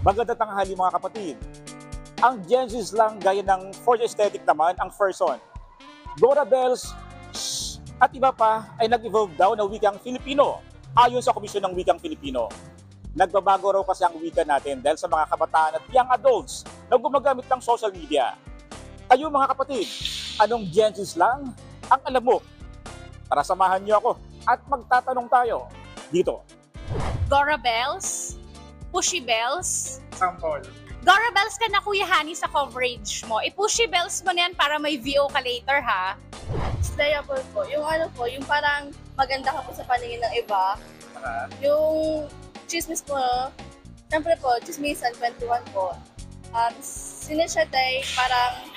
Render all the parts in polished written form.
Magandang tanghali mga kapatid. Ang Gen Z lang gaya ng for aesthetic naman ang person. Dora Bells at iba pa ay nag-evolve daw na wikang Filipino ayon sa Komisyon ng Wikang Filipino. Nagbabago raw kasi ang wika natin dahil sa mga kabataan at young adults na gumagamit ng social media. Kayo mga kapatid, anong Gen Z lang ang alam mo? Tara samahan niyo ako at magtatanong tayo dito. Dora Bells, Pushy Bells. Sample. Dora Bells ka na Kuya Hani sa coverage mo. I-Pushy Bells mo na yan para may VO ka later ha. Slayable po. Yung ano po, yung parang maganda ka po sa paningin ng iba. Yung chismis po, syempre po, chismisan, 21 po. Sinishot ay parang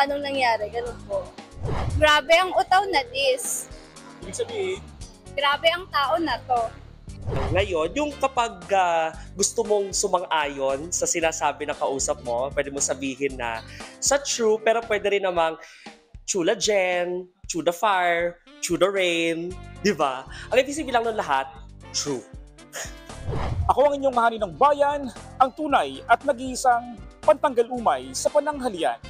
anong nangyari, ganun po. Grabe ang utaw na this. Ibig sabihin, Grabe ang tao na to. Ngayon, yung kapag gusto mong sumang-ayon sa sinasabi ng kausap mo, pwede mo sabihin na sa true, pero pwede rin namang chula Jen, chula fire, chula rain, di ba? Ang ibig sabihin lang ng lahat, true. ako ang inyong mahani ng bayan, ang tunay at nag-iisang pantanggal umay sa pananghalian.